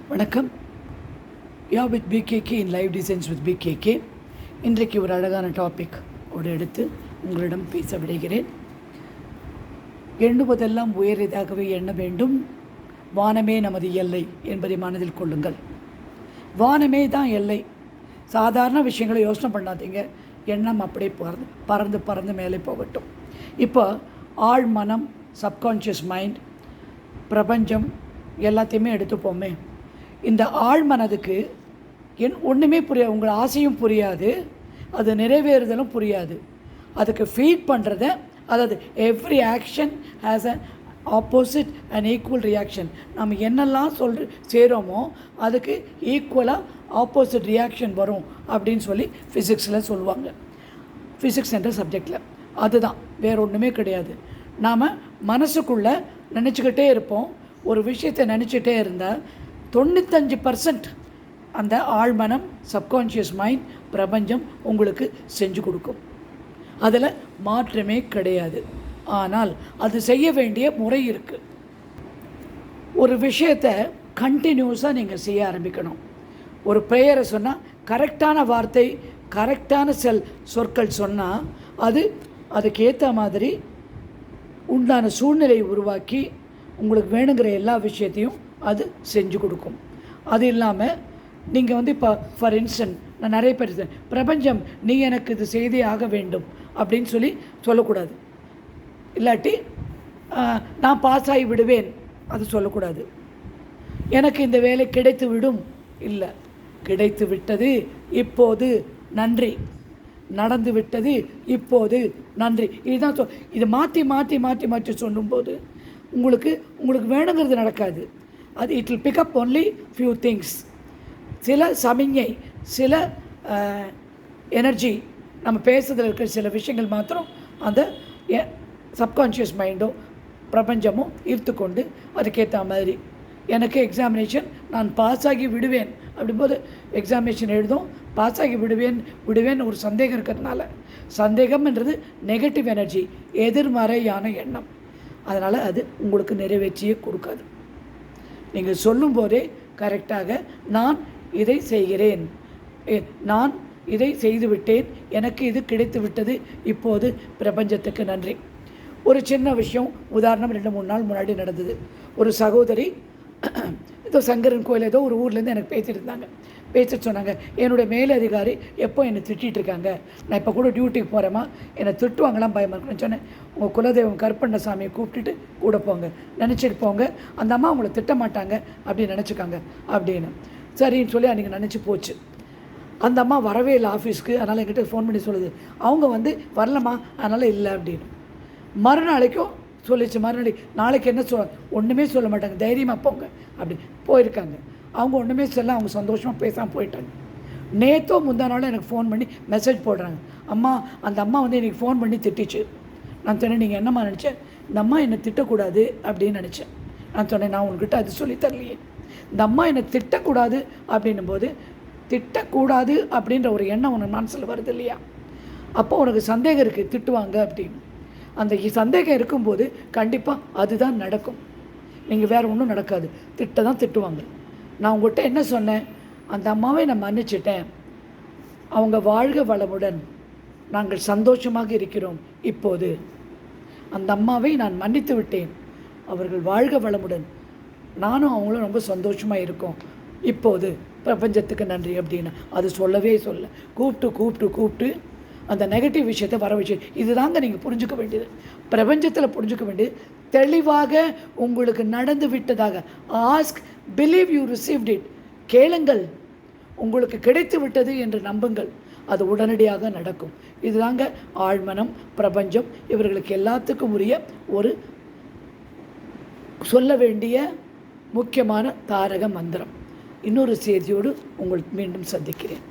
வணக்கம். யா with PKK in live designs with PKK. இன்றைக்கு ஒரு அழகான டாபிக் எடுத்து உங்களிடம் பேச விடுகிறேன். எண்ணுவதெல்லாம் உயர்ந்ததாகவே எண்ண வேண்டும். வானமே நமது எல்லை என்பதை மனதில் கொள்ளுங்கள். வானமே தான் எல்லை. சாதாரண விஷயங்களை யோசனை பண்ணாதீங்க. எண்ணம் அப்படியே பறந்து பறந்து மேலே போகட்டும். இப்போ ஆழ் மனம், சப்கான்ஷியஸ் மைண்ட், பிரபஞ்சம் எல்லாத்தையுமே எடுத்துப்போமே. இந்த ஆழ் மனதுக்கு ஒன்றுமே புரியாது. உங்கள் ஆசையும் புரியாது, அது நிறைவேறுதலும் புரியாது. அதுக்கு ஃபீட் பண்ணுறத, அதாவது every action has a opposite and equal reaction. நம்ம என்னெல்லாம் செய்கிறோமோ அதுக்கு ஈக்குவலாக ஆப்போசிட் ரியாக்ஷன் வரும் அப்படின்னு சொல்லி ஃபிசிக்ஸில் சொல்லுவாங்க. ஃபிசிக்ஸ் என்ற சப்ஜெக்டில் அதுதான், வேறு ஒன்றுமே கிடையாது. நாம் மனசுக்குள்ளே நினச்சிக்கிட்டே இருப்போம். ஒரு விஷயத்தை நினச்சிட்டே இருந்தால் 95% அந்த ஆழ்மனம், சப்கான்ஷியஸ் மைண்ட், பிரபஞ்சம் உங்களுக்கு செஞ்சு கொடுக்கும். அதில் மாற்றமே கிடையாது. ஆனால் அது செய்ய வேண்டிய முறை இருக்குது. ஒரு விஷயத்தை கண்டினியூஸாக நீங்கள் செய்ய ஆரம்பிக்கணும். ஒரு ப்ரேயரை சொன்னால் கரெக்டான வார்த்தை, கரெக்டான சொற்கள் சொன்னால் அதுக்கேற்ற மாதிரி உண்டான சூழ்நிலையை உருவாக்கி உங்களுக்கு வேணுங்கிற எல்லா விஷயத்தையும் அது செஞ்சு கொடுக்கும். அது இல்லாமல் நீங்கள் இப்போ ஃபார் இன்ஸ்டன்ட், நான் நிறைய பேர் பிரபஞ்சம் நீ எனக்கு இது செய்தே ஆக வேண்டும் அப்படின்னு சொல்லக்கூடாது. இல்லாட்டி நான் பாஸ் ஆகி விடுவேன் அது சொல்லக்கூடாது. எனக்கு இந்த வேலை கிடைத்து விடும், இல்லை, கிடைத்து விட்டது இப்போது நன்றி, நடந்து விட்டது இப்போது நன்றி. இதுதான் இது மாற்றி மாற்றி மாற்றி மாற்றி சொல்லும்போது உங்களுக்கு வேணுங்கிறது நடக்காது. அது it will pick up only few things. சில சமிஞ்சை, சில எனர்ஜி, நம்ம பேசுறதுல இருக்கிற சில விஷயங்கள் மாத்திரம் அந்த சப்கான்ஷியஸ் மைண்டோ பிரபஞ்சமோ ஈர்த்துக்கொண்டு அதுக்கேற்ற மாதிரி. எனக்கு எக்ஸாமினேஷன் நான் பாஸ் ஆகி விடுவேன் அப்படிம்போது எக்ஸாமினேஷன் எழுதும், பாஸ் ஆகி விடுவேன் ஒரு சந்தேகம் இருக்கிறதுனால. சந்தேகம்ன்றது நெகட்டிவ் எனர்ஜி, எதிர்மறையான எண்ணம். அதனால் அது உங்களுக்கு நிறைவேற்றியே கொடுக்காது. நீங்கள் சொல்லும்போதே கரெக்டாக நான் இதை செய்கிறேன், நான் இதை செய்துவிட்டேன், எனக்கு இது கிடைத்து விட்டது இப்போது, பிரபஞ்சத்துக்கு நன்றி. ஒரு சின்ன விஷயம், உதாரணம் 2-3 நாள் முன்னாடி நடந்தது. ஒரு சகோதரி ஏதோ சங்கரன் கோயில் ஏதோ ஒரு ஊர்லேருந்து எனக்கு பேசிட்டு சொன்னாங்க, என்னுடைய மேலதிகாரி எப்போ என்னை திட்டிகிட்டு இருக்காங்க, நான் இப்போ கூட டியூட்டிக்கு போகிறேம்மா, என்னை திட்டுவாங்களாம் பயமாக இருக்குன்னு சொன்னேன். உங்கள் குலதெய்வம் கருப்பண்ண சாமியை கூப்பிட்டுட்டு கூட போங்க, நினச்சிட்டு போங்க, அந்த அம்மா அவங்கள திட்ட மாட்டாங்க அப்படின்னு நினச்சிக்காங்க அப்படின்னு. சரின்னு சொல்லி அன்றைக்கி நினச்சி போச்சு. அந்த அம்மா வரவே இல்லை ஆஃபீஸ்க்கு. அதனால் என்கிட்ட ஃபோன் பண்ணி சொல்லுது, அவங்க வரலம்மா, அதனால் இல்லை அப்படின்னு. மறுநாளைக்கும் சொல்லிச்சு. நாளைக்கு என்ன ஒன்றுமே சொல்ல மாட்டாங்க, தைரியமாக போங்க அப்படி போயிருக்காங்க. அவங்க ஒன்றுமே சொல்ல, அவங்க சந்தோஷமாக பேசாமல் போயிட்டாங்க. நேற்றோ முந்தா நாளும் எனக்கு ஃபோன் பண்ணி மெசேஜ் போடுறாங்க, அம்மா அந்த அம்மா எனக்கு ஃபோன் பண்ணி திட்டிச்சு. நான் சொன்னேன், நீங்கள் என்னம்மா நினச்சேன், இந்த அம்மா என்னை திட்டக்கூடாது அப்படின்னு நினச்சேன். நான் சொன்னேன், நான் உங்ககிட்ட அது சொல்லி தரலையே. இந்த அம்மா என்னை திட்டக்கூடாது அப்படின்னும் போது, திட்டக்கூடாது அப்படின்ற ஒரு எண்ணம் உனக்கு மனசில் வருது இல்லையா, அப்போ உனக்கு சந்தேகம் இருக்குது திட்டுவாங்க அப்படின்னு. அந்த சந்தேகம் இருக்கும்போது கண்டிப்பாக அதுதான் நடக்கும். நீங்கள் வேறு ஒன்றும் நடக்காது, திட்டுவாங்க. நான் உங்கள்கிட்ட என்ன சொன்னேன், அந்த அம்மாவை நான் மன்னிச்சிட்டேன், அவங்க வாழ்க வளமுடன், நாங்கள் சந்தோஷமாக இருக்கிறோம் இப்போது, அந்த அம்மாவை நான் மன்னித்து விட்டேன், அவர்கள் வாழ்க வளமுடன், நானும் அவங்களும் ரொம்ப சந்தோஷமாக இருக்கோம் இப்போது, பிரபஞ்சத்துக்கு நன்றி அப்படின்னு. அது சொல்லவே கூப்பிட்டு அந்த நெகட்டிவ் விஷயத்தை வர வச்சு. இதுதாங்க நீங்கள் புரிஞ்சுக்க வேண்டியது. பிரபஞ்சத்தில் புரிஞ்சுக்க வேண்டியது தெளிவாக உங்களுக்கு நடந்து விட்டதாக. Ask, believe you received it. கேளுங்கள், உங்களுக்கு கிடைத்து விட்டது என்று நம்புங்கள், அது உடனடியாக நடக்கும். இதுதாங்க ஆழ்மனம், பிரபஞ்சம் இவர்களுக்கு எல்லாத்துக்கும் உரிய ஒரு சொல்ல வேண்டிய முக்கியமான தாரக மந்திரம். இன்னொரு செய்தியோடு உங்களை மீண்டும் சந்திக்கிறேன்.